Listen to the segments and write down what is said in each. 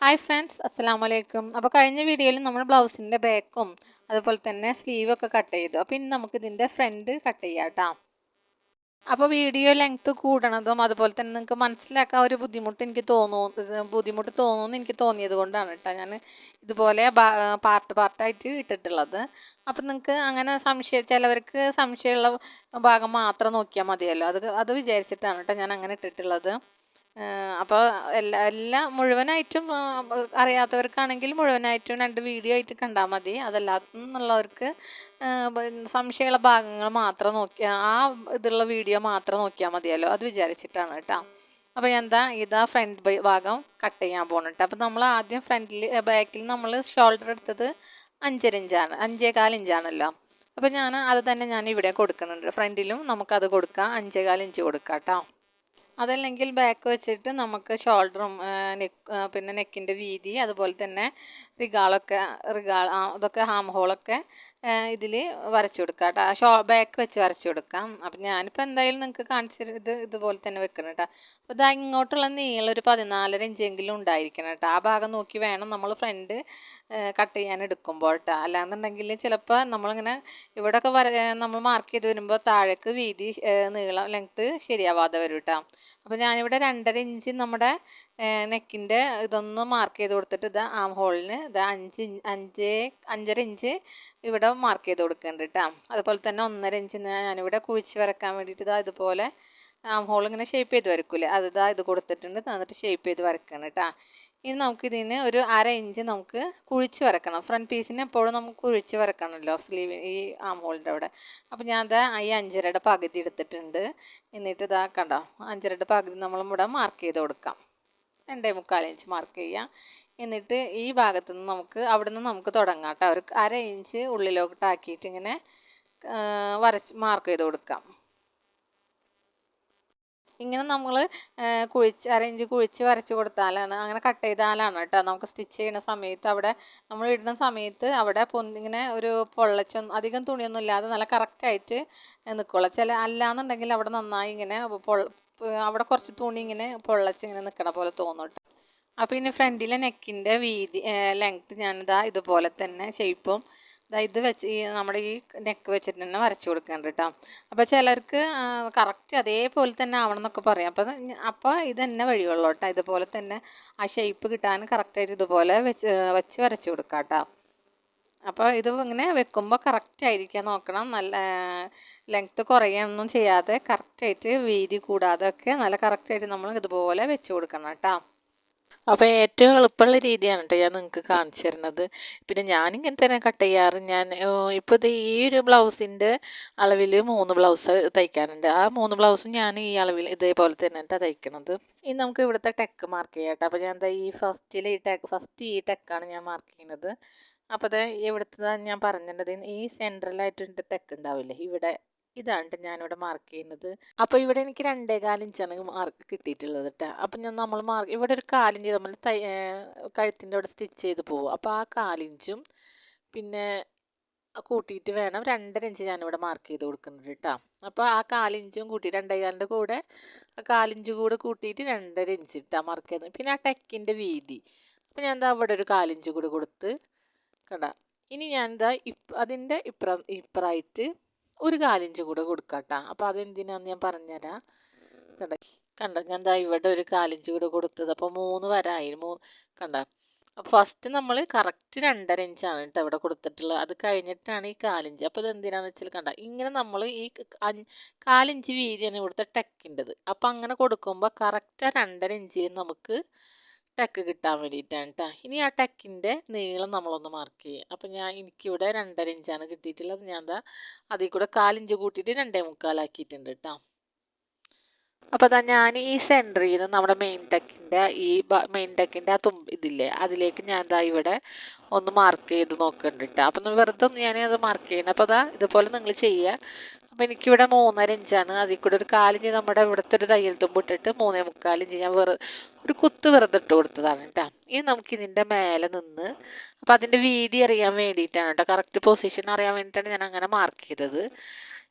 Hi friends, അസ്സലാമു അലൈക്കും. അപ്പോൾ കഴിഞ്ഞ വീഡിയോയിൽ നമ്മൾ ബ്ലൗസിൻ്റെ ബാക്കും അതുപോലെ തന്നെ സ്ലീവൊക്കെ കട്ട് ചെയ്തു. അപ്പോൾ ഇനി നമുക്കിതിൻ്റെ ഫ്രണ്ട് കട്ട് ചെയ്യാം കേട്ടോ. അപ്പോൾ വീഡിയോ ലെങ്ത്ത് കൂടണതും അതുപോലെ തന്നെ നിങ്ങൾക്ക് മനസ്സിലാക്കാൻ ഒരു ബുദ്ധിമുട്ട് തോന്നുമെന്ന് എനിക്ക് തോന്നിയത് കൊണ്ടാണ് കേട്ടോ ഞാൻ ഇതുപോലെ പാർട്ടായിട്ട് ഇട്ടിട്ടുള്ളത്. അപ്പം നിങ്ങൾക്ക് അങ്ങനെ ചിലവർക്ക് സംശയമുള്ള ഭാഗം മാത്രം നോക്കിയാൽ മതിയല്ലോ, അത് വിചാരിച്ചിട്ടാണ് കേട്ടോ ഞാൻ അങ്ങനെ ഇട്ടിട്ടുള്ളത്. അപ്പോൾ എല്ലാം മുഴുവനായിട്ടും അറിയാത്തവർക്കാണെങ്കിൽ മുഴുവനായിട്ടും 2 വീഡിയോ ആയിട്ട് കണ്ടാൽ മതി. അതല്ലാന്നുള്ളവർക്ക് സംശയമുള്ള ഭാഗങ്ങൾ മാത്രം ഇതുള്ള വീഡിയോ മാത്രം നോക്കിയാൽ മതിയല്ലോ, അത് വിചാരിച്ചിട്ടാണ് കേട്ടോ. അപ്പോൾ ഇതാ ഫ്രണ്ട് ഭാഗം കട്ട് ചെയ്യാൻ പോകണം കേട്ടോ. അപ്പോൾ നമ്മൾ ആദ്യം ബാക്കിൽ നമ്മൾ ഷോൾഡർ എടുത്തത് 5.5 ഇഞ്ചാണ്, 5.25 ഇഞ്ചാണല്ലോ. അപ്പോൾ അത് തന്നെ ഞാൻ ഇവിടെ കൊടുക്കുന്നുണ്ട്. ഫ്രണ്ടിലും നമുക്കത് കൊടുക്കാം, 5.25 ഇഞ്ച് കൊടുക്കാം കേട്ടോ. അതല്ലെങ്കിൽ ബാക്ക് വെച്ചിട്ട് നമുക്ക് ഷോൾഡറും പിന്നെ നെക്കിൻ്റെ വീതി അതുപോലെ തന്നെ അതൊക്കെ ഹാം ഹോളൊക്കെ ഇതിൽ വരച്ചു കൊടുക്കാം കേട്ടോ. ബാക്ക് വെച്ച് വരച്ചു കൊടുക്കാം. അപ്പം ഞാനിപ്പോൾ എന്തായാലും നിങ്ങൾക്ക് ഇതുപോലെ തന്നെ വെക്കണം കേട്ടോ. അപ്പോൾ ഇങ്ങോട്ടുള്ള നീളം ഒരു 14.5 ഇഞ്ചെങ്കിലും ഉണ്ടായിരിക്കണം കേട്ടോ. ആ ഭാഗം നോക്കി വേണം നമ്മൾ ഫ്രണ്ട് കട്ട് ചെയ്യാൻ എടുക്കുമ്പോൾ കേട്ടോ. അല്ലാന്നുണ്ടെങ്കിൽ ചിലപ്പോൾ നമ്മളിങ്ങനെ ഇവിടെയൊക്കെ നമ്മൾ മാർക്ക് ചെയ്ത് വരുമ്പോൾ താഴേക്ക് വീതി ലെങ്ത്ത് ശരിയാവാതെ വരും കേട്ടോ. അപ്പോൾ ഞാനിവിടെ 2.5 ഇഞ്ച് നമ്മുടെ നെക്കിൻ്റെ ഇതൊന്ന് മാർക്ക് ചെയ്ത് കൊടുത്തിട്ട് ആം ഹോളിന് 5.5 ഇഞ്ച് ഇവിടെ മാർക്ക് ചെയ്ത് കൊടുക്കുന്നുണ്ട് കേട്ടോ. അതുപോലെ തന്നെ 1.5 ഇഞ്ച് ഞാനിവിടെ കുഴിച്ച് വരക്കാൻ വേണ്ടിയിട്ട് ഇതുപോലെ ആം ഹോൾ ഇങ്ങനെ ഷേപ്പ് ചെയ്ത് വരക്കൂലേ, ഇത് കൊടുത്തിട്ടുണ്ട്. എന്നിട്ട് ഷേപ്പ് ചെയ്ത് വരക്കണം കേട്ടോ. ഇനി നമുക്കിതിന് ഒരു 1/2 ഇഞ്ച് നമുക്ക് കുഴിച്ച് വരക്കണം. ഫ്രണ്ട് പീസിന് എപ്പോഴും നമുക്ക് കുഴിച്ച് വരക്കണമല്ലോ, ഈ ആം ഹോളിൻ്റെ അവിടെ. അപ്പോൾ ഞാൻ ഈ 5.5യുടെ പകുതി എടുത്തിട്ടുണ്ട്. എന്നിട്ട് കണ്ടോ, 5.5യുടെ പകുതി നമ്മളിവിടെ മാർക്ക് ചെയ്ത് കൊടുക്കാം. 2.25 ഇഞ്ച് മാർക്ക് ചെയ്യാം. എന്നിട്ട് ഈ ഭാഗത്തു നിന്ന് അവിടെ നിന്ന് നമുക്ക് തുടങ്ങാം കേട്ടോ. ഒരു 1/2 ഇഞ്ച് ഉള്ളിലോട്ടാക്കിയിട്ട് ഇങ്ങനെ മാർക്ക് ചെയ്ത് കൊടുക്കാം. ഇങ്ങനെ നമ്മൾ 1/2 ഇഞ്ച് കുഴിച്ച് വരച്ച് കൊടുത്താലാണ്, അങ്ങനെ കട്ട് ചെയ്താലാണ് കേട്ടോ നമുക്ക് സ്റ്റിച്ച് ചെയ്യുന്ന സമയത്ത് അവിടെ നമ്മൾ ഇടുന്ന സമയത്ത് അവിടെ ഇങ്ങനെ ഒരു അധികം തുണിയൊന്നും ഇല്ലാതെ നല്ല കറക്റ്റായിട്ട് നിൽക്കുള്ളൂ. അല്ലാന്നുണ്ടെങ്കിൽ അവിടെ നന്നായി ഇങ്ങനെ അവിടെ കുറച്ച് തുണി ഇങ്ങനെ ഇങ്ങനെ നിൽക്കണ പോലെ തോന്നും കേട്ടോ. അപ്പോൾ ഇനി ഫ്രണ്ടിലെ നെക്കിൻ്റെ ലെങ്ത്ത് ഇതുപോലെ തന്നെ ഷേപ്പും ഇത് വെച്ച് നമ്മുടെ ഈ നെക്ക് വെച്ചിട്ട് തന്നെ വരച്ചു കൊടുക്കേണ്ട കേട്ടോ. അപ്പോൾ ചിലർക്ക് കറക്റ്റ് അതേപോലെ തന്നെ ആവണം എന്നൊക്കെ പറയും. അപ്പോൾ ഇത് തന്നെ വഴിയുള്ളൂ കേട്ടോ. ഇതുപോലെ തന്നെ ആ ഷേപ്പ് കിട്ടാൻ കറക്റ്റായിട്ട് ഇതുപോലെ വെച്ച് വരച്ചു കൊടുക്കാം കേട്ടോ. അപ്പോൾ ഇത് ഇങ്ങനെ വെക്കുമ്പോൾ കറക്റ്റായിരിക്കാൻ നോക്കണം. നല്ല ലെങ്ത്ത് കുറയൊന്നും ചെയ്യാതെ കറക്റ്റായിട്ട് വീതി കൂടാതെ ഒക്കെ നല്ല കറക്റ്റായിട്ട് നമ്മൾ ഇതുപോലെ വെച്ച് കൊടുക്കണം കേട്ടോ. അപ്പോൾ ഏറ്റവും എളുപ്പമുള്ള രീതിയാണ് കേട്ടോ ഞാൻ നിങ്ങൾക്ക് കാണിച്ചു തരുന്നത്. പിന്നെ ഞാനിങ്ങനെ തന്നെ കട്ട് ചെയ്യാറ്. ഇപ്പോൾ ഈ ഒരു ബ്ലൗസിൻ്റെ അളവിൽ 3 ബ്ലൗസ് തയ്ക്കാനുണ്ട്. ആ 3 ബ്ലൗസും ഞാൻ ഈ അളവിൽ ഇതേപോലെ തന്നെ കേട്ടോ തയ്ക്കണത്. ഇനി നമുക്ക് ഇവിടുത്തെ ടെക്ക് മാർക്ക് ചെയ്യാം കേട്ടോ. അപ്പോൾ ഞാൻ ഫസ്റ്റ് ഈ ടെക്കാണ് ഞാൻ മാർക്ക് ചെയ്യുന്നത്. അപ്പോൾ ഇവിടുത്തെ ഞാൻ പറഞ്ഞിട്ടുള്ളത് ഈ സെൻട്രലായിട്ട് ടെക്ക് ഉണ്ടാവില്ലേ, ഇതാണ് ഞാനിവിടെ മാർക്ക് ചെയ്യുന്നത്. അപ്പോൾ ഇവിടെ എനിക്ക് 2.25 ഇഞ്ചാണ് മാർക്ക് കിട്ടിയിട്ടുള്ളത് കേട്ടോ. അപ്പം നമ്മൾ ഇവിടെ ഒരു 1/4 ഇഞ്ച് നമ്മൾ കഴുത്തിൻ്റെ അവിടെ സ്റ്റിച്ച് ചെയ്ത് പോകും. അപ്പോൾ ആ 1/4 ഇഞ്ചും പിന്നെ കൂട്ടിയിട്ട് വേണം 2.5 ഇഞ്ച് ഞാനിവിടെ മാർക്ക് ചെയ്ത് കൊടുക്കുന്നത് കേട്ടോ. അപ്പോൾ ആ 1/4 ഇഞ്ചും കൂട്ടി 2.25ൻ്റെ കൂടെ 1/4 ഇഞ്ച് കൂടെ കൂട്ടിയിട്ട് 2.5 ഇഞ്ച് ഇട്ടാണ് മാർക്ക് ചെയ്യുന്നത്. പിന്നെ ആ ടെക്കിൻ്റെ വീതി അപ്പോൾ ഞാൻ അവിടെ ഒരു 1/4 ഇഞ്ച് കൂടെ കൊടുത്ത് കണ്ട. ഇനി ഞാൻ അതിൻ്റെ ഇപ്പുറമായിട്ട് ഒരു 1/4 ഇഞ്ച് കൂടെ കൊടുക്കാം കേട്ടോ. അപ്പോൾ അതെന്തിനാന്ന് ഞാൻ പറഞ്ഞുതരാം. കണ്ടോ ഞാൻ ഇവിടെ ഒരു 1/4 ഇഞ്ച് കൂടെ കൊടുത്തത്. അപ്പോൾ 3 വരായി. കണ്ടോ. അപ്പോൾ ഫസ്റ്റ് നമ്മൾ കറക്റ്റ് 2.5 ഇഞ്ചാണ് കേട്ടോ ഇവിടെ കൊടുത്തിട്ടുള്ളത്. അത് കഴിഞ്ഞിട്ടാണ് ഈ 1/4 ഇഞ്ച്. അപ്പോൾ ഇത് എന്തിനാണെന്ന് വെച്ചാൽ കണ്ട, ഇങ്ങനെ നമ്മൾ ഈ 1/4 ഇഞ്ച് വീതിയാണ് ഇവിടുത്തെ ടെക്കിൻ്റെത്. അപ്പോൾ അങ്ങനെ കൊടുക്കുമ്പോൾ കറക്റ്റ് 2.5 ഇഞ്ചിൽ നമുക്ക് ടെക്ക് കിട്ടാൻ വേണ്ടിയിട്ടാണ് കേട്ടോ. ഇനി ആ ടെക്കിൻ്റെ നീളം നമ്മളൊന്ന് മാർക്ക് ചെയ്യും. അപ്പോൾ എനിക്കിവിടെ 2.5 ഇഞ്ചാണ് കിട്ടിയിട്ടുള്ളത്. ഞാൻ അതിൽ കൂടെ 1/4 ഇഞ്ച് കൂട്ടിയിട്ട് 2.25 ആക്കിയിട്ടുണ്ട് കേട്ടോ. അപ്പോൾ ഞാൻ ഈ സെൻറ്ററിൽ നിന്ന് നമ്മുടെ മെയിൻ ടെക്കിൻ്റെ ആ ഇതില്ലേ, അതിലേക്ക് ഞാൻ ഇവിടെ ഒന്ന് മാർക്ക് ചെയ്ത് നോക്കുന്നുണ്ട് കേട്ടോ. അപ്പം വെറുതെ ഞാനത് മാർക്ക് ചെയ്യണം. അപ്പോൾ ഇതുപോലെ നിങ്ങൾ ചെയ്യുക. അപ്പോൾ എനിക്കിവിടെ 3.5 ഇഞ്ചാണ്. അതിൽ കൂടെ ഒരു 1/4 ഇഞ്ച് നമ്മുടെ ഇവിടുത്തെ ഒരു തയ്യൽ തുമ്പ് ഇട്ടിട്ട് 3.25 ഇഞ്ച് ഞാൻ ഒരു കുത്ത് വെറുതെ ഇട്ട് കൊടുത്തതാണ് കേട്ടോ. ഇനി നമുക്കിതിൻ്റെ മേലെ നിന്ന് അപ്പോൾ അതിൻ്റെ വീതി അറിയാൻ വേണ്ടിയിട്ടാണ് കേട്ടോ, കറക്റ്റ് പൊസിഷൻ അറിയാൻ വേണ്ടിയിട്ടാണ് ഞാൻ അങ്ങനെ മാർക്ക് ചെയ്തത്.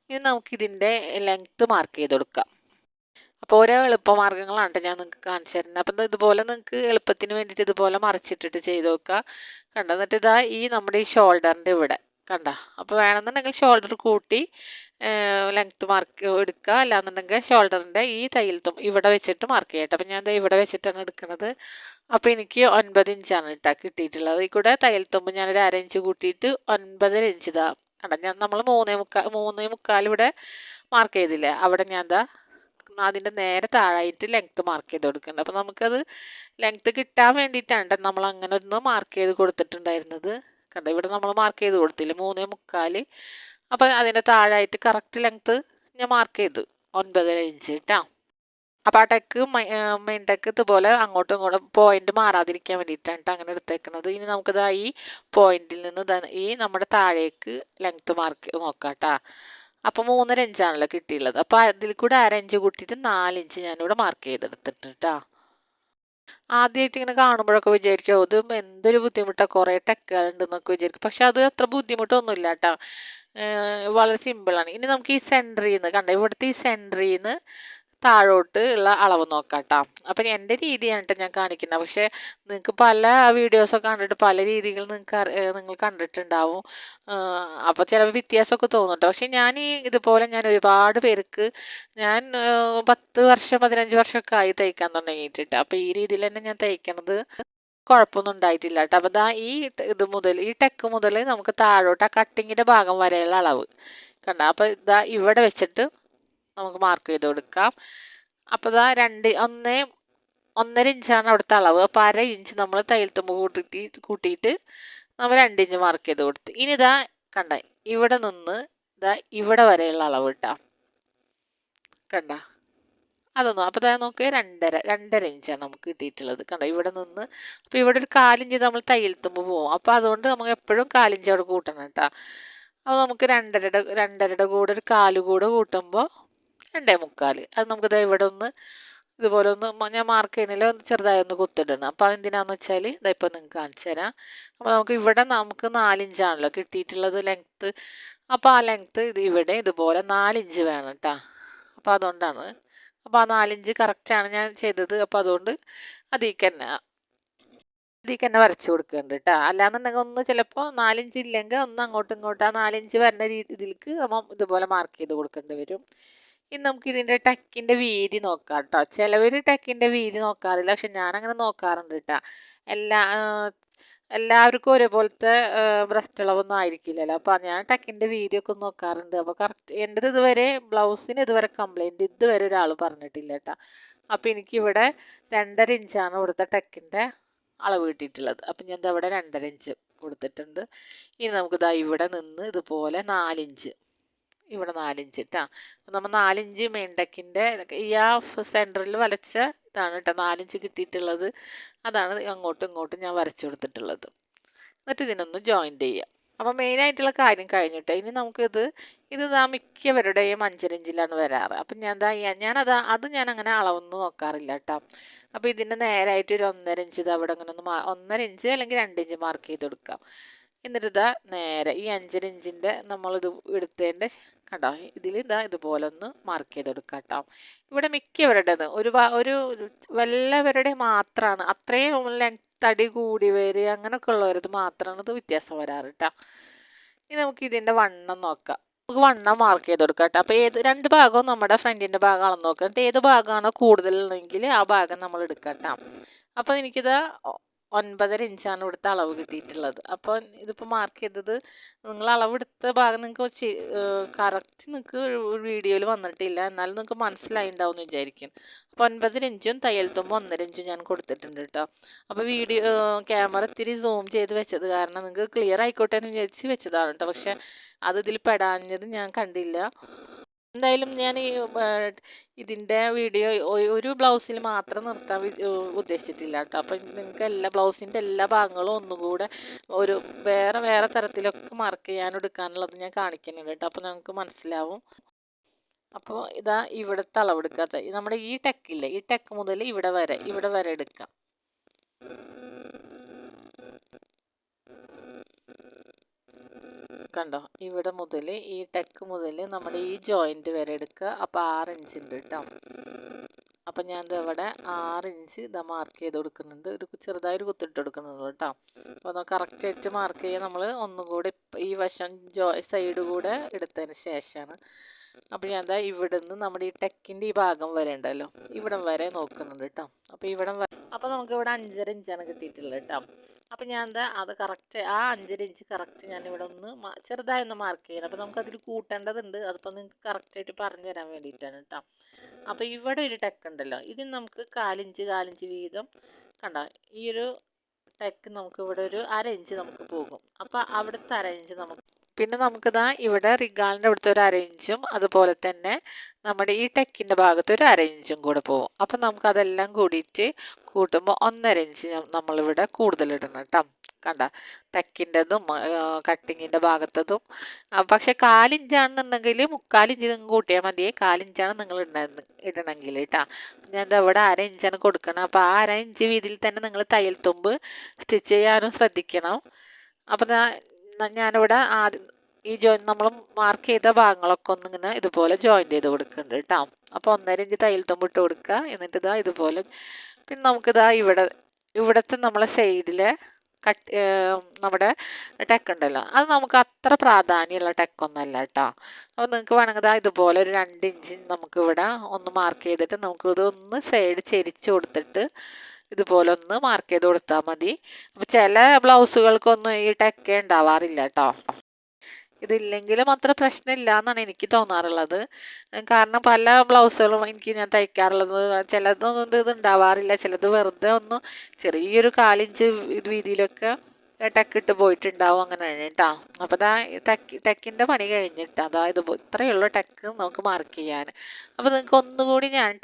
ഇനി നമുക്കിതിൻ്റെ ലെങ്ത്ത് മാർക്ക് ചെയ്ത് കൊടുക്കാം. അപ്പോൾ ഓരോ എളുപ്പമാർഗ്ഗങ്ങളാണ് ട്ടോ ഞാൻ നിങ്ങൾക്ക് കാണിച്ചു തരുന്നത്. അപ്പം ഇതുപോലെ നിങ്ങൾക്ക് എളുപ്പത്തിന് വേണ്ടിയിട്ട് ഇതുപോലെ മറിച്ചിട്ടിട്ട് ചെയ്ത് നോക്കുക. കണ്ടോ? എന്നിട്ട് ഇതാ ഈ നമ്മുടെ ഈ ഷോൾഡറിൻ്റെ ഇവിടെ കണ്ടോ? അപ്പോൾ വേണമെന്നുണ്ടെങ്കിൽ ഷോൾഡർ കൂട്ടി ലെങ്ത്ത് മാർക്ക് എടുക്കുക. അല്ലാന്നുണ്ടെങ്കിൽ ഷോൾഡറിൻ്റെ ഈ ഇവിടെ വെച്ചിട്ട് മാർക്ക് ചെയ്യട്ടെ. അപ്പം ഞാൻ ദേ ഇവിടെ വെച്ചിട്ടാണ് എടുക്കുന്നത്. അപ്പോൾ എനിക്ക് 9 ഇഞ്ചാണ് കേട്ടോ കിട്ടിയിട്ടുള്ളത്. ഈ കൂടെ തയ്യൽ തുമ്പ് ഞാനൊരു 1/2 ഇഞ്ച് കൂട്ടിയിട്ട് 9.5 ഇഞ്ച് ഇതാ കണ്ടോ? നമ്മൾ 3.25 ഇവിടെ മാർക്ക് ചെയ്തില്ലേ? അവിടെ ഞാൻ ദാ അതിൻ്റെ നേരെ താഴായിട്ട് ലെങ്ത്ത് മാർക്ക് ചെയ്ത് കൊടുക്കുന്നുണ്ട്. അപ്പോൾ നമുക്കത് ലെങ്ത്ത് കിട്ടാൻ വേണ്ടിയിട്ടാണ് നമ്മൾ അങ്ങനെ ഒന്ന് മാർക്ക് ചെയ്ത് കൊടുത്തിട്ടുണ്ടായിരുന്നത്. കണ്ടോ? ഇവിടെ നമ്മൾ മാർക്ക് ചെയ്ത് കൊടുത്തില്ലേ 3.25. അപ്പോൾ അതിൻ്റെ താഴായിട്ട് കറക്റ്റ് ലെങ്ത്ത് ഞാൻ മാർക്ക് ചെയ്തു 9.5 ഇഞ്ച് കേട്ടോ. അപ്പോൾ ആ മെയിൻ ടെക്ക് ഇതുപോലെ അങ്ങോട്ടും ഇങ്ങോട്ടും പോയിന്റ് മാറാതിരിക്കാൻ വേണ്ടിയിട്ടാണ് ട്ടോ അങ്ങനെ എടുത്തേക്കുന്നത്. ഇനി നമുക്കിതാ ഈ പോയിന്റിൽ നിന്ന് ഈ നമ്മുടെ താഴേക്ക് ലെങ്ത്ത് മാർക്ക് നോക്കാം കേട്ടോ. അപ്പോൾ 3.5 ഇഞ്ചാണല്ലോ കിട്ടിയുള്ളത്. അപ്പോൾ അതിൽ കൂടെ 1/2 ഇഞ്ച് കൂട്ടിയിട്ട് 4 ഇഞ്ച് ഞാനിവിടെ മാർക്ക് ചെയ്തെടുത്തിട്ട് കേട്ടോ. ആദ്യമായിട്ട് ഇങ്ങനെ കാണുമ്പോഴൊക്കെ വിചാരിക്കും ഇത് എന്തൊരു ബുദ്ധിമുട്ടാണ്, കുറേ ടെക്കുകളുണ്ടെന്നൊക്കെ വിചാരിക്കും. പക്ഷെ അത് അത്ര ബുദ്ധിമുട്ടൊന്നുമില്ല കേട്ടോ. വളരെ സിമ്പിളാണ്. ഇനി നമുക്ക് ഈ സെൻറ്ററിൽ നിന്ന് കണ്ടോ, ഇവിടുത്തെ ഈ സെൻറ്ററിൽ നിന്ന് താഴോട്ട് ഉള്ള അളവ് നോക്കാം കേട്ടോ. അപ്പം എൻ്റെ രീതിയാണ് കേട്ടോ ഞാൻ കാണിക്കുന്നത്. പക്ഷേ നിങ്ങൾക്ക് പല വീഡിയോസൊക്കെ കണ്ടിട്ട് പല രീതികൾ നിങ്ങൾ കണ്ടിട്ടുണ്ടാവും. അപ്പോൾ ചിലപ്പോൾ വ്യത്യാസമൊക്കെ തോന്നും കേട്ടോ. പക്ഷേ ഞാൻ ഇതുപോലെ ഞാൻ ഒരുപാട് പേർക്ക് ഞാൻ 10 വർഷം 15 വർഷമൊക്കെ ആയി തയ്ക്കാൻ തുടങ്ങിയിട്ടിട്ട്. അപ്പോൾ ഈ രീതിയിൽ തന്നെ ഞാൻ തയ്ക്കണത് കുഴപ്പമൊന്നും ഉണ്ടായിട്ടില്ല കേട്ടോ. അപ്പോൾ ദാ ഈ ടെക്ക് മുതൽ നമുക്ക് താഴോട്ട് ആ കട്ടിങ്ങിൻ്റെ ഭാഗം വരെയുള്ള അളവ് കണ്ടോ. അപ്പോൾ ഇതാ ഇവിടെ വെച്ചിട്ട് നമുക്ക് മാർക്ക് ചെയ്ത് കൊടുക്കാം. അപ്പോൾ ഇതാ 1.5 ഇഞ്ചാണ് അവിടുത്തെ അളവ്. അപ്പോൾ 1/2 ഇഞ്ച് നമ്മൾ തയ്യൽ തുമ്പ് കൂട്ടിയിട്ട് നമ്മൾ 2 ഇഞ്ച് മാർക്ക് ചെയ്ത് കൊടുത്ത്. ഇനി ഇതാ കണ്ട ഇവിടെ നിന്ന് ഇതാ ഇവിടെ വരെയുള്ള അളവ് കേട്ടോ. കണ്ട അതൊന്നും അപ്പോൾ ഇതാ നോക്ക് 2.5 ഇഞ്ചാണ് നമുക്ക് കിട്ടിയിട്ടുള്ളത്. കണ്ടോ ഇവിടെ നിന്ന്. അപ്പോൾ ഇവിടെ ഒരു 1/4 ഇഞ്ച് നമ്മൾ തയ്യൽ തുമ്പ് പോകും. അപ്പോൾ അതുകൊണ്ട് നമുക്ക് എപ്പോഴും 1/4 ഇഞ്ച് അവിടെ കൂട്ടണം കേട്ടോ. അപ്പോൾ നമുക്ക് 2.5യുടെ കൂടെ ഒരു 1/4 കൂടെ കൂട്ടുമ്പോൾ 2.25. അത് നമുക്കിത് ഇവിടെ ഒന്ന് ഇതുപോലെ ഒന്ന് ഞാൻ മാർക്ക് ചെയ്യുന്നില്ല, ഒന്ന് ചെറുതായി ഒന്ന് കുത്തിടണം. അപ്പോൾ അതെന്തിനാന്ന് വെച്ചാൽ ഇതായിപ്പോൾ നിങ്ങൾക്ക് കാണിച്ചു തരാം. അപ്പോൾ നമുക്ക് 4 ഇഞ്ചാണല്ലോ കിട്ടിയിട്ടുള്ളത് ലെങ്ത്ത്. അപ്പോൾ ആ ലെങ്ത്ത് ഇവിടെ ഇതുപോലെ 4 ഇഞ്ച് വേണം കേട്ടോ. അപ്പോൾ അതുകൊണ്ടാണ്. അപ്പോൾ ആ 4 ഇഞ്ച് കറക്റ്റാണ് ഞാൻ ചെയ്തത്. അപ്പോൾ അതുകൊണ്ട് അതിലേക്ക് തന്നെ വരച്ചു കൊടുക്കുന്നുണ്ട് കേട്ടോ. അല്ലാന്നുണ്ടെങ്കിൽ ഒന്ന് ചിലപ്പോൾ 4 ഇഞ്ച് ഇല്ലെങ്കിൽ ഒന്ന് അങ്ങോട്ടും ഇങ്ങോട്ടും ആ 4 ഇഞ്ച് വരുന്ന രീതിയിലേക്ക് നമ്മൾ ഇതുപോലെ മാർക്ക് ചെയ്ത് കൊടുക്കേണ്ടി വരും. ഇനി നമുക്ക് ഇതിൻ്റെ ടെക്കിൻ്റെ വീതി നോക്കാം കേട്ടോ. ചിലവർ ടെക്കിൻ്റെ വീതി നോക്കാറില്ല, പക്ഷെ ഞാനങ്ങനെ നോക്കാറുണ്ട് കേട്ടോ. എല്ലാവർക്കും ഒരേപോലത്തെ ബ്രസ്റ്റ് അളവൊന്നും ആയിരിക്കില്ലല്ലോ. അപ്പോൾ ഞാൻ ടെക്കിൻ്റെ വീതിയൊക്കെ നോക്കാറുണ്ട്. അപ്പോൾ കറക്റ്റ് എൻ്റെത് ഇതുവരെ ബ്ലൗസിന് ഇതുവരെ കംപ്ലൈൻറ്റ് ഇതുവരെ ഒരാൾ പറഞ്ഞിട്ടില്ല കേട്ടോ. അപ്പോൾ എനിക്കിവിടെ 2.5 ഇഞ്ചാണ് ഇവിടുത്തെ ടെക്കിൻ്റെ അളവ് കിട്ടിയിട്ടുള്ളത്. അപ്പം ഞാൻ ഇവിടെ 2.5 ഇഞ്ച് കൊടുത്തിട്ടുണ്ട്. ഇനി നമുക്കിതാ ഇവിടെ നിന്ന് ഇതുപോലെ 4 ഇഞ്ച് ഇവിടെ 4 ഇഞ്ച് കേട്ടോ. നമ്മൾ 4 ഇഞ്ച് മെയിൻ ടെക്കിൻ്റെ ഈ സെൻറ്ററിൽ വരച്ച ഇതാണ് കേട്ടോ 4 ഇഞ്ച് കിട്ടിയിട്ടുള്ളത്. അതാണ് അങ്ങോട്ടും ഇങ്ങോട്ടും ഞാൻ വരച്ചു കൊടുത്തിട്ടുള്ളത്. എന്നിട്ട് ഇതിനൊന്ന് ജോയിൻ്റ് ചെയ്യാം. അപ്പോൾ മെയിനായിട്ടുള്ള കാര്യം കഴിഞ്ഞിട്ട് ഇനി നമുക്കിത് മിക്കവരുടെയും 5.5 ഇഞ്ചിലാണ് വരാറ്. അപ്പം അത് ഞാൻ അങ്ങനെ അളവൊന്നും നോക്കാറില്ല കേട്ടോ. അപ്പോൾ ഇതിൻ്റെ നേരായിട്ട് ഒരു 1.5 ഇഞ്ച് അവിടെ അങ്ങനെ 1.5 ഇഞ്ച് അല്ലെങ്കിൽ 2 ഇഞ്ച് മാർക്ക് ചെയ്ത് കൊടുക്കാം. എന്നിട്ട് നേരെ ഈ 5.5 ഇഞ്ചിൻ്റെ നമ്മളിത് എടുത്തതിൻ്റെ കണ്ടോ ഇതുപോലെ ഒന്ന് മാർക്ക് ചെയ്ത് കൊടുക്കാം കേട്ടോ. ഇവിടെ മിക്കവരുടേത് ഒരു വല്ലവരുടെ മാത്രമാണ് അത്രയും തടി കൂടി വരിക അങ്ങനെയൊക്കെ ഉള്ളവരത് മാത്രമാണ് ഇത് വ്യത്യാസം വരാറ് കേട്ടോ. ഇനി നമുക്ക് ഇതിൻ്റെ വണ്ണം നോക്കാം. നമുക്ക് വണ്ണം മാർക്ക് ചെയ്ത് കൊടുക്കാം കേട്ടോ. അപ്പോൾ രണ്ട് ഭാഗവും നമ്മുടെ ഫ്രണ്ടിൻ്റെ ഭാഗം അളന്ന് നോക്കാം. എന്നിട്ട് ഏത് ഭാഗമാണോ കൂടുതലുണ്ടെങ്കിൽ ആ ഭാഗം നമ്മൾ എടുക്കാം കേട്ടോ. അപ്പോൾ എനിക്കിത് 9.5 ഇഞ്ചാണ് ഇവിടുത്തെ അളവ് കിട്ടിയിട്ടുള്ളത്. അപ്പോൾ ഇതിപ്പോൾ മാർക്ക് ചെയ്തത് നിങ്ങൾ അളവെടുത്ത ഭാഗം നിങ്ങൾക്ക് കറക്റ്റ് നിങ്ങൾക്ക് വീഡിയോയിൽ വന്നിട്ടില്ല, എന്നാലും നിങ്ങൾക്ക് മനസ്സിലായിണ്ടാവും എന്ന് വിചാരിക്കും. അപ്പോൾ 9 ഇഞ്ചും തയ്യൽ തുമ്പ് 1.5 ഇഞ്ചും ഞാൻ കൊടുത്തിട്ടുണ്ട് കേട്ടോ. അപ്പോൾ ക്യാമറ ഇത്തിരി സൂം ചെയ്ത് വെച്ചത് കാരണം നിങ്ങൾക്ക് ക്ലിയർ ആയിക്കോട്ടെ എന്ന് വിചാരിച്ച് വെച്ചതാണ് കേട്ടോ. പക്ഷെ അത് ഇതിൽ പെടാഞ്ഞത് ഞാൻ കണ്ടില്ല. എന്തായാലും ഞാൻ ഇതിൻ്റെ വീഡിയോ ഒരു ബ്ലൗസിൽ മാത്രം നിർത്താൻ ഉദ്ദേശിച്ചിട്ടില്ല കേട്ടോ. അപ്പം നിങ്ങൾക്ക് ബ്ലൗസിൻ്റെ എല്ലാ ഭാഗങ്ങളും ഒന്നുകൂടെ വേറെ വേറെ തരത്തിലൊക്കെ മാർക്ക് ചെയ്യാനും എടുക്കാനുള്ളത് ഞാൻ കാണിക്കുന്നുണ്ട് കേട്ടോ. അപ്പോൾ നിങ്ങൾക്ക് മനസ്സിലാവും. അപ്പോൾ ഇവിടുത്തെ അളവെടുക്കാത്ത നമ്മുടെ ഈ ടെക്കില്ലേ, ഈ ടെക്ക് മുതൽ ഇവിടെ വരെ എടുക്കാം. കണ്ടോ ഇവിടെ മുതൽ ഈ ടെക്ക് മുതൽ നമ്മുടെ ഈ ജോയിൻറ്റ് വരെ എടുക്കുക. അപ്പോൾ 6 ഇഞ്ച് ഉണ്ട് കേട്ടോ. അപ്പം ഞാൻ ഇവിടെ 6 ഇഞ്ച് ഇതാ മാർക്ക് ചെയ്ത് കൊടുക്കുന്നുണ്ട്. ഒരു ചെറുതായൊരു കുത്തിട്ട് കൊടുക്കുന്നുണ്ട് കേട്ടോ. അപ്പോൾ അത് കറക്റ്റായിട്ട് മാർക്ക് ചെയ്യാൻ നമ്മൾ ഒന്നുകൂടി ഈ വശം സൈഡ് കൂടെ എടുത്തതിന് ശേഷമാണ്. അപ്പോൾ ഞാൻ എന്താ ഇവിടെ നിന്ന് നമ്മുടെ ഈ ടെക്കിൻ്റെ ഈ ഭാഗം വരെ ഉണ്ടല്ലോ, ഇവിടം വരെ നോക്കുന്നുണ്ട് കേട്ടോ. അപ്പോൾ അപ്പോൾ നമുക്ക് ഇവിടെ 5.5 ഇഞ്ചാണ് കിട്ടിയിട്ടുള്ളത് കേട്ടോ. അപ്പം ഞാൻ എന്താ അത് കറക്റ്റ് ആ 5.5 ഇഞ്ച് കറക്റ്റ് ഞാൻ ഇവിടെ ഒന്ന് ചെറുതായി ഒന്ന് മാർക്ക് ചെയ്യണം. അപ്പോൾ നമുക്കതിൽ കൂട്ടേണ്ടതുണ്ട്. അതിപ്പോൾ നിങ്ങൾക്ക് കറക്റ്റായിട്ട് പറഞ്ഞു തരാൻ വേണ്ടിയിട്ടാണ് കേട്ടോ. അപ്പോൾ ഇവിടെ ഒരു ടെക്ക് ഉണ്ടല്ലോ, ഇതിന് നമുക്ക് 4 ഇഞ്ച് വീതം കണ്ടോ. ഈ ഒരു ടെക്ക് നമുക്ക് ഇവിടെ ഒരു 1/2 ഇഞ്ച് നമുക്ക് പോകും. അപ്പോൾ അവിടുത്തെ 1/2 ഇഞ്ച് നമുക്ക് പിന്നെ നമുക്കിതാ ഇവിടെ റിഗാളിൻ്റെ അവിടുത്തെ ഒരു 1/2 ഇഞ്ചും അതുപോലെ തന്നെ നമ്മുടെ ഈ ടെക്കിൻ്റെ ഭാഗത്ത് ഒരു 1/2 ഇഞ്ചും കൂടെ പോകും. അപ്പം നമുക്കതെല്ലാം കൂടിയിട്ട് കൂട്ടുമ്പോൾ 1.5 ഇഞ്ച് നമ്മളിവിടെ കൂടുതൽ ഇടണം കേട്ടോ. കണ്ട ടെക്കിൻ്റെതും കട്ടിങ്ങിൻ്റെ ഭാഗത്തതും. പക്ഷെ 4 ഇഞ്ചാണെന്നുണ്ടെങ്കിൽ 3/4 ഇഞ്ച് നിങ്ങൾ കൂട്ടിയാൽ മതിയേ. 4 ഇഞ്ചാണ് നിങ്ങൾ ഇടണമെങ്കിൽ കേട്ടോ. ഞാൻ എന്താ ഇവിടെ 1/2 ഇഞ്ചാണ് കൊടുക്കണം. അപ്പോൾ ആ 1/2 ഇഞ്ച് വീതിയിൽ തന്നെ നിങ്ങൾ തയ്യൽ തുമ്പ് സ്റ്റിച്ച് ചെയ്യാനും ശ്രദ്ധിക്കണം. അപ്പം ഞാനിവിടെ ആദ്യം ഈ നമ്മൾ മാർക്ക് ചെയ്ത ഭാഗങ്ങളൊക്കെ ഒന്നിങ്ങനെ ഇതുപോലെ ജോയിൻ ചെയ്ത് കൊടുക്കുന്നുണ്ട് കേട്ടോ. അപ്പോൾ 1.5 ഇഞ്ച് തയ്യൽ തുമ്പ് ഇട്ട് കൊടുക്കുക. എന്നിട്ട് ഇതാ ഇതുപോലെ പിന്നെ നമുക്കിതാ ഇവിടുത്തെ നമ്മളെ സൈഡിലെ നമ്മുടെ ടെക്ക് ഉണ്ടല്ലോ, അത് നമുക്ക് അത്ര പ്രാധാന്യമുള്ള ടെക്കൊന്നല്ല കേട്ടോ. അപ്പോൾ നിങ്ങൾക്ക് വേണമെങ്കിൽ ഇതുപോലെ ഒരു 2 ഇഞ്ച് നമുക്കിവിടെ ഒന്ന് മാർക്ക് ചെയ്തിട്ട് നമുക്കിതൊന്ന് സൈഡ് ചെരിച്ച് കൊടുത്തിട്ട് ഇതുപോലെ ഒന്ന് മാർക്ക് ചെയ്ത് കൊടുത്താൽ മതി. അപ്പോൾ ചില ബ്ലൗസുകൾക്കൊന്നും ഈ ടെക്കേ ഉണ്ടാവാറില്ല കേട്ടോ. ഇതില്ലെങ്കിലും അത്ര പ്രശ്നമില്ല എന്നാണ് എനിക്ക് തോന്നാറുള്ളത്. കാരണം പല ബ്ലൗസുകളും ഞാൻ തയ്ക്കാറുള്ളത് ചിലതൊന്നും ഇത് ഉണ്ടാവാറില്ല. ചിലത് വെറുതെ ഒന്ന് ചെറിയൊരു 4 ഇഞ്ച് വീതിയിലൊക്കെ ടെക്കിട്ട് പോയിട്ടുണ്ടാവും. അങ്ങനെയാണ് കേട്ടോ. അപ്പോൾ ടെക്കിൻ്റെ പണി കഴിഞ്ഞിട്ട് ഇത്രയേ ഉള്ളൂ ടെക്ക് നമുക്ക് മാർക്ക് ചെയ്യാൻ. അപ്പോൾ നിങ്ങൾക്ക് ഒന്നുകൂടി ഞാൻ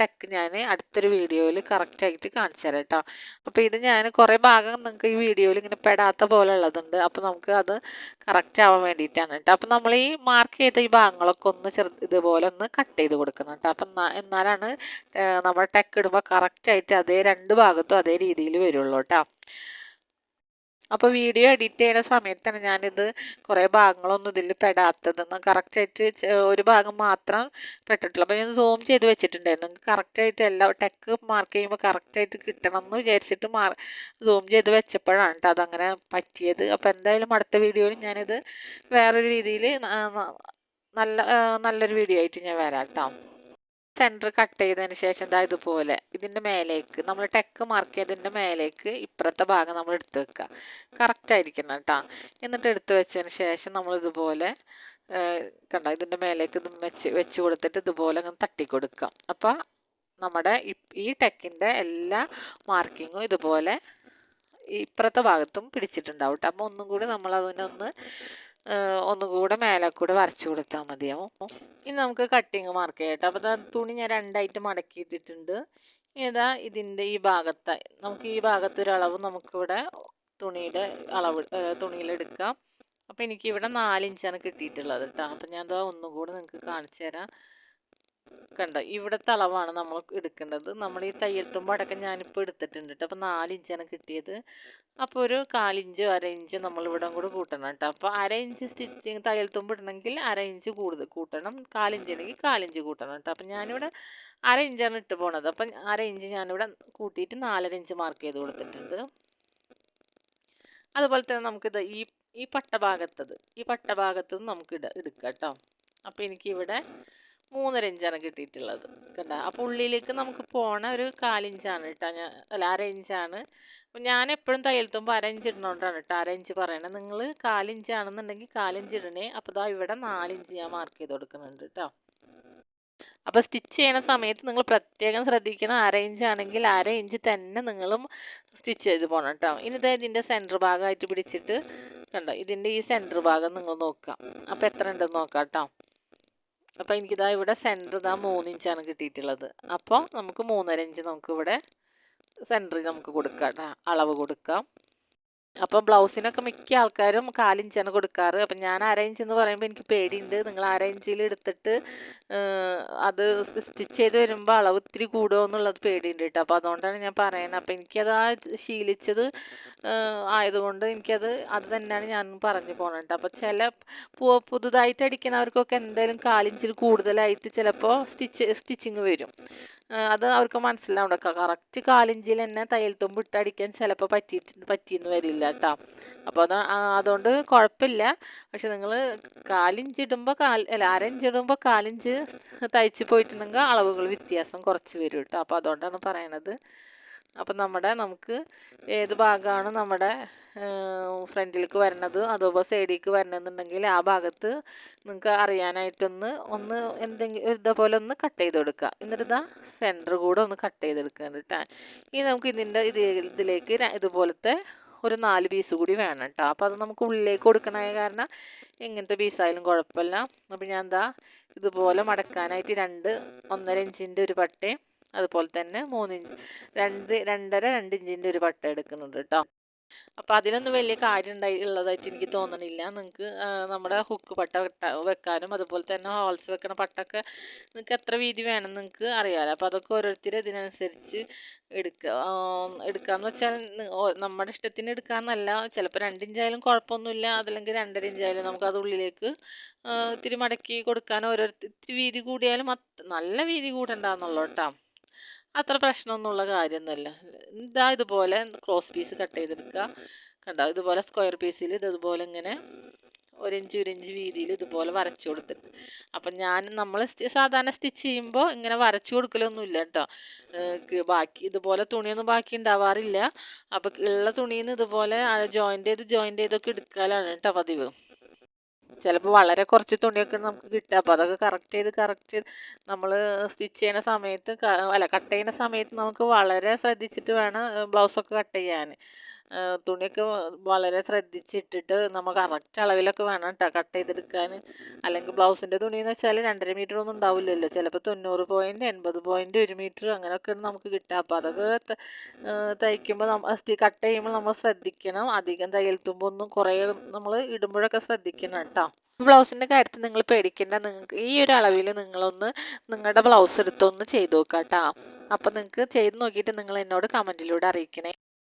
അടുത്തൊരു വീഡിയോയിൽ കറക്റ്റായിട്ട് കാണിച്ചു തരാം കേട്ടോ. അപ്പോൾ ഇത് ഞാൻ കുറേ ഭാഗം നിങ്ങൾക്ക് ഈ വീഡിയോയിൽ ഇങ്ങനെ പെടാത്ത പോലെ ഉള്ളതുണ്ട്. അപ്പോൾ നമുക്ക് അത് കറക്റ്റ് ആവാൻ വേണ്ടിയിട്ടാണ് കേട്ടോ. അപ്പം നമ്മൾ ഈ മാർക്ക് ചെയ്ത ഈ ഭാഗങ്ങളൊക്കെ ഒന്ന് ഇതുപോലെ ഒന്ന് കട്ട് ചെയ്ത് കൊടുക്കണം കേട്ടോ. അപ്പം എന്നാലാണ് നമ്മൾ ടെക്ക് ഇടുമ്പോൾ കറക്റ്റായിട്ട് അതേ 2 ഭാഗത്തും അതേ രീതിയിൽ വരുള്ളൂ കേട്ടോ. അപ്പോൾ വീഡിയോ എഡിറ്റ് ചെയ്യുന്ന സമയത്താണ് ഞാനിത് കുറേ ഭാഗങ്ങളൊന്നും ഇതിൽ പെടാത്തതെന്ന് കറക്റ്റായിട്ട് ഒരു ഭാഗം മാത്രം പെട്ടിട്ടുള്ളൂ. അപ്പോൾ ഞാൻ സൂം ചെയ്ത് വെച്ചിട്ടുണ്ടായിരുന്നു. നിങ്ങൾക്ക് കറക്റ്റായിട്ട് എല്ലാം ടെക്ക് മാർക്ക് ചെയ്യുമ്പോൾ കറക്റ്റായിട്ട് കിട്ടണം എന്ന് വിചാരിച്ചിട്ട് സൂം ചെയ്ത് വെച്ചപ്പോഴാണ് കേട്ടോ അതങ്ങനെ പറ്റിയത്. അപ്പോൾ എന്തായാലും അടുത്ത വീഡിയോയിൽ ഞാനിത് വേറൊരു രീതിയിൽ നല്ലൊരു വീഡിയോ ആയിട്ട് ഞാൻ വരാം കേട്ടോ. സെൻറ്റർ കട്ട് ചെയ്തതിന് ശേഷം ഇതുപോലെ ഇതിൻ്റെ മേലേക്ക് നമ്മൾ ടെക്ക് മാർക്ക് ചെയ്തതിൻ്റെ മേലേക്ക് ഇപ്പുറത്തെ ഭാഗം നമ്മൾ എടുത്ത് വെക്കുക. കറക്റ്റ് ആയിരിക്കണം കേട്ടോ. എന്നിട്ട് എടുത്ത് വെച്ചതിന് ശേഷം നമ്മൾ ഇതുപോലെ കണ്ടോ ഇതിൻ്റെ മേലേക്ക് ഇത് വെച്ച് കൊടുത്തിട്ട് ഇതുപോലെ അങ്ങനെ തട്ടി കൊടുക്കാം. അപ്പോൾ നമ്മുടെ ഈ ടെക്കിൻ്റെ എല്ലാ മാർക്കിങ്ങും ഇതുപോലെ ഇപ്പുറത്തെ ഭാഗത്തും പിടിച്ചിട്ടുണ്ടാവും കേട്ടോ. അപ്പോൾ ഒന്നും കൂടി നമ്മൾ ഒന്നുകൂടെ മേലെ കൂടെ വരച്ചു കൊടുത്താൽ മതിയാവും. ഇനി നമുക്ക് കട്ടിങ് മാർക്ക് ചെയ്യാം കേട്ടോ. അപ്പോൾ തുണി ഞാൻ 2 ആയിട്ട് മടക്കിയിട്ടിട്ടുണ്ട്. ഇതിൻ്റെ ഈ ഭാഗത്ത് നമുക്ക് ഈ ഭാഗത്തൊരളവ് നമുക്കിവിടെ തുണിയിലെടുക്കാം. അപ്പോൾ എനിക്കിവിടെ 4 ഇഞ്ചാണ് കിട്ടിയിട്ടുള്ളത് കേട്ടോ. അപ്പം ഞാൻ ഒന്നുകൂടെ നിങ്ങൾക്ക് കാണിച്ചു തരാം. കണ്ടോ ഇവിടുത്തെ അളവാണ് നമ്മൾ എടുക്കേണ്ടത്. നമ്മൾ ഈ തയ്യൽ തുമ്പ് അടക്കം ഞാനിപ്പോൾ എടുത്തിട്ടുണ്ട് കേട്ടോ. അപ്പോൾ 4 ഇഞ്ചാണ് കിട്ടിയത്. അപ്പോൾ ഒരു 1/4 ഇഞ്ച് 1/2 ഇഞ്ച് നമ്മൾ ഇവിടെ കൂടെ കൂട്ടണം കേട്ടോ. അപ്പോൾ 1/2 ഇഞ്ച് സ്റ്റിച്ചിങ് തയ്യൽ തുമ്പ് ഇടണമെങ്കിൽ 1/2 ഇഞ്ച് കൂടുതൽ കൂട്ടണം. 1/4 ഇഞ്ച് ഉണ്ടെങ്കിൽ 1/4 ഇഞ്ച് കൂട്ടണം കേട്ടോ. അപ്പം ഞാനിവിടെ 1/2 ഇഞ്ചാണ് ഇട്ട് പോണത്. അപ്പം 1/2 ഇഞ്ച് ഞാനിവിടെ കൂട്ടിയിട്ട് 4.5 ഇഞ്ച് മാർക്ക് ചെയ്ത് കൊടുത്തിട്ടുണ്ട്. അതുപോലെ തന്നെ നമുക്കിത് ഈ പട്ടഭാഗത്തും നമുക്ക് എടുക്കാം കേട്ടോ. അപ്പോൾ എനിക്കിവിടെ 3.5 ഇഞ്ചാണ് കിട്ടിയിട്ടുള്ളത് കണ്ടോ. അപ്പോൾ ഉള്ളിലേക്ക് നമുക്ക് പോണ ഒരു 1/4 ഇഞ്ചാണ് കേട്ടോ. 1/2 ഇഞ്ചാണ്. അപ്പം ഞാൻ എപ്പോഴും തയ്യൽ തുമ്പ് 1/2 ഇഞ്ച് ഇടുന്നതുകൊണ്ടാണ് കേട്ടോ 1/2 ഇഞ്ച് പറയണത്. നിങ്ങൾ 1/4 ഇഞ്ചാണെന്നുണ്ടെങ്കിൽ 1/4 ഇഞ്ച് ഇടണേ. അപ്പോൾ ഇവിടെ 4 ഇഞ്ച് ഞാൻ മാർക്ക് ചെയ്ത് കൊടുക്കുന്നുണ്ട് കേട്ടോ. അപ്പോൾ സ്റ്റിച്ച് ചെയ്യണ സമയത്ത് നിങ്ങൾ പ്രത്യേകം ശ്രദ്ധിക്കണം. 1/2 ഇഞ്ച് ആണെങ്കിൽ 1/2 ഇഞ്ച് തന്നെ നിങ്ങളും സ്റ്റിച്ച് ചെയ്ത് പോകണം കേട്ടോ. ഇനി ഇതിൻ്റെ സെൻറ്റർ ഭാഗമായിട്ട് പിടിച്ചിട്ട് കണ്ടോ ഇതിൻ്റെ ഈ സെൻറ്റർ ഭാഗം നിങ്ങൾ നോക്കാം. അപ്പോൾ എത്ര ഉണ്ടെന്ന് നോക്കാം കേട്ടോ. അപ്പോൾ ഇവിടെ സെൻറ്റർ 3 ഇഞ്ചാണ് കിട്ടിയിട്ടുള്ളത്. അപ്പോൾ നമുക്ക് 3.5 ഇഞ്ച് നമുക്കിവിടെ സെൻറ്ററിൽ നമുക്ക് കൊടുക്കാം കേട്ടോ, അളവ് കൊടുക്കാം. അപ്പോൾ ബ്ലൗസിനൊക്കെ മിക്ക ആൾക്കാരും 4 ഇഞ്ചാണ് കൊടുക്കാറ്. അപ്പം ഞാൻ 1/2 ഇഞ്ച് എന്ന് പറയുമ്പോൾ എനിക്ക് പേടിയുണ്ട്. നിങ്ങൾ 1/2 ഇഞ്ചിൽ എടുത്തിട്ട് അത് സ്റ്റിച്ച് ചെയ്ത് വരുമ്പോൾ അളവ് ഇത്തിരി കൂടുമോ എന്നുള്ളത് പേടിയുണ്ട് കേട്ടോ. അപ്പോൾ അതുകൊണ്ടാണ് ഞാൻ പറയുന്നത്. അപ്പം എനിക്കത് ആ ശീലിച്ചത് ആയതുകൊണ്ട് അത് തന്നെയാണ് ഞാൻ പറഞ്ഞു പോണത് കേട്ടോ. അപ്പോൾ ചില പുതുതായിട്ട് അടിക്കുന്നവർക്കൊക്കെ എന്തായാലും 4 ഇഞ്ചിൽ കൂടുതലായിട്ട് ചിലപ്പോൾ സ്റ്റിച്ചിങ് വരും. അത് അവർക്ക് മനസ്സിലാവണ്ട. കറക്റ്റ് 4 ഇഞ്ചിൽ തന്നെ തയ്യൽ തുമ്പ് ഇട്ട് അടിക്കാൻ ചിലപ്പോൾ പറ്റിയെന്ന് വരില്ല കേട്ടോ. അപ്പോൾ അതുകൊണ്ട് കുഴപ്പമില്ല. പക്ഷെ നിങ്ങൾ 4 ഇഞ്ച് ഇടുമ്പോൾ 1/2 ഇഞ്ച് ഇടുമ്പോൾ 4 ഇഞ്ച് തയ്ച്ച് പോയിട്ടുണ്ടെങ്കിൽ അളവുകൾ വ്യത്യാസം കുറച്ച് വരും കേട്ടോ. അപ്പോൾ അതുകൊണ്ടാണ് പറയണത്. അപ്പം നമുക്ക് ഏത് ഭാഗമാണ് നമ്മുടെ ഫ്രണ്ടിലേക്ക് വരണത് അതുപോലെ സൈഡിലേക്ക് വരണമെന്നുണ്ടെങ്കിൽ ആ ഭാഗത്ത് നിങ്ങൾക്ക് അറിയാനായിട്ടൊന്ന് എന്തെങ്കിലും ഇതേപോലെ ഒന്ന് കട്ട് ചെയ്ത് കൊടുക്കുക. എന്നിട്ട് സെൻറ്റർ കൂടെ ഒന്ന് കട്ട് ചെയ്തെടുക്കുക കേട്ടോ. ഇനി നമുക്ക് ഇതിലേക്ക് ഇതുപോലത്തെ ഒരു 4 പീസ് കൂടി വേണം കേട്ടോ. അപ്പോൾ അത് നമുക്ക് ഉള്ളിലേക്ക് കൊടുക്കണ കാരണം എങ്ങനത്തെ പീസായാലും കുഴപ്പമില്ല. അപ്പോൾ ഞാൻ ഇതുപോലെ മടക്കാനായിട്ട് 1.5 ഇഞ്ചിൻ്റെ ഒരു പട്ടയും അതുപോലെ തന്നെ 3 ഇഞ്ച് 2 ഇഞ്ചിൻ്റെ ഒരു പട്ട എടുക്കുന്നുണ്ട് കേട്ടോ. അപ്പോൾ അതിനൊന്നും വലിയ കാര്യം ഉള്ളതായിട്ട് എനിക്ക് തോന്നണില്ല. നിങ്ങൾക്ക് നമ്മുടെ ഹുക്ക് പട്ട വെക്കാനും അതുപോലെ തന്നെ ഹോൾസ് വെക്കണ പട്ടൊക്കെ നിങ്ങൾക്ക് എത്ര വീതി വേണം നിങ്ങൾക്ക് അറിയാമല്ലോ. അപ്പോൾ അതൊക്കെ ഓരോരുത്തർ ഇതിനനുസരിച്ച് എടുക്കാന്ന് വെച്ചാൽ നമ്മുടെ ഇഷ്ടത്തിന് എടുക്കാമെന്നല്ല. ചിലപ്പോൾ 2 ഇഞ്ചായാലും കുഴപ്പമൊന്നുമില്ല. അതല്ലെങ്കിൽ 2.5 ഇഞ്ചായാലും നമുക്ക് അത് ഉള്ളിലേക്ക് ഇത്തിരി മടക്കി കൊടുക്കാൻ ഇത്തിരി വീതി കൂടിയാലും നല്ല വീതി കൂടണ്ടെന്നുള്ളൂ കേട്ടോ. അത്ര പ്രശ്നമൊന്നുമുള്ള കാര്യമൊന്നുമല്ല. ഇതുപോലെ ക്രോസ് പീസ് കട്ട് ചെയ്തെടുക്കുക. കണ്ടോ, ഇതുപോലെ സ്ക്വയർ പീസിൽ ഇതുപോലെ ഇങ്ങനെ 1 ഇഞ്ച് വീതിയിൽ ഇതുപോലെ വരച്ചു കൊടുത്തിട്ട്. അപ്പം നമ്മൾ സാധാരണ സ്റ്റിച്ച് ചെയ്യുമ്പോൾ ഇങ്ങനെ വരച്ചു കൊടുക്കലൊന്നുമില്ല കേട്ടോ. ബാക്കി ഇതുപോലെ തുണിയൊന്നും ബാക്കി ഉണ്ടാവാറില്ല. അപ്പം ഉള്ള തുണിയിൽ നിന്ന് ഇതുപോലെ ജോയിൻ്റ് ചെയ്തൊക്കെ എടുക്കാനാണ് കേട്ടോ പതിവ്. ചിലപ്പോൾ വളരെ കുറച്ച് തുണിയൊക്കെ നമുക്ക് കിട്ടുക. അപ്പോൾ അതൊക്കെ കറക്റ്റ് ചെയ്ത് നമ്മൾ സ്റ്റിച്ച് ചെയ്യുന്ന സമയത്ത് കട്ട് ചെയ്യുന്ന സമയത്ത് നമുക്ക് വളരെ ശ്രദ്ധിച്ചിട്ട് വേണം ബ്ലൗസൊക്കെ കട്ട് ചെയ്യാൻ. തുണിയൊക്കെ വളരെ ശ്രദ്ധിച്ചിട്ടിട്ട് നമ്മൾ കറക്റ്റ് അളവിലൊക്കെ വേണം കേട്ടോ കട്ട് ചെയ്തെടുക്കാൻ. അല്ലെങ്കിൽ ബ്ലൗസിൻ്റെ തുണിയെന്ന് വെച്ചാൽ 2.5 മീറ്റർ ഒന്നും ഉണ്ടാവില്ലല്ലോ. ചിലപ്പോൾ 90 പോയിൻ്റ് 80 പോയിൻ്റ് 1 മീറ്റർ അങ്ങനെയൊക്കെയാണ് നമുക്ക് കിട്ടുക. അപ്പോൾ അതൊക്കെ തയ്ക്കുമ്പോൾ കട്ട് ചെയ്യുമ്പോൾ നമ്മൾ ശ്രദ്ധിക്കണം. അധികം തയ്യൽ തുമ്പൊന്നും കുറേ നമ്മൾ ഇടുമ്പോഴൊക്കെ ശ്രദ്ധിക്കണം കേട്ടോ. ബ്ലൗസിൻ്റെ കാര്യത്തിൽ നിങ്ങൾ പേടിക്കേണ്ട. നിങ്ങൾക്ക് ഈ ഒരു അളവിൽ നിങ്ങളുടെ ബ്ലൗസ് എടുത്തൊന്ന് ചെയ്ത് നോക്കാം കേട്ടോ. അപ്പം നിങ്ങൾക്ക് ചെയ്ത് നോക്കിയിട്ട് നിങ്ങൾ എന്നോട് കമൻറ്റിലൂടെ അറിയിക്കണേ.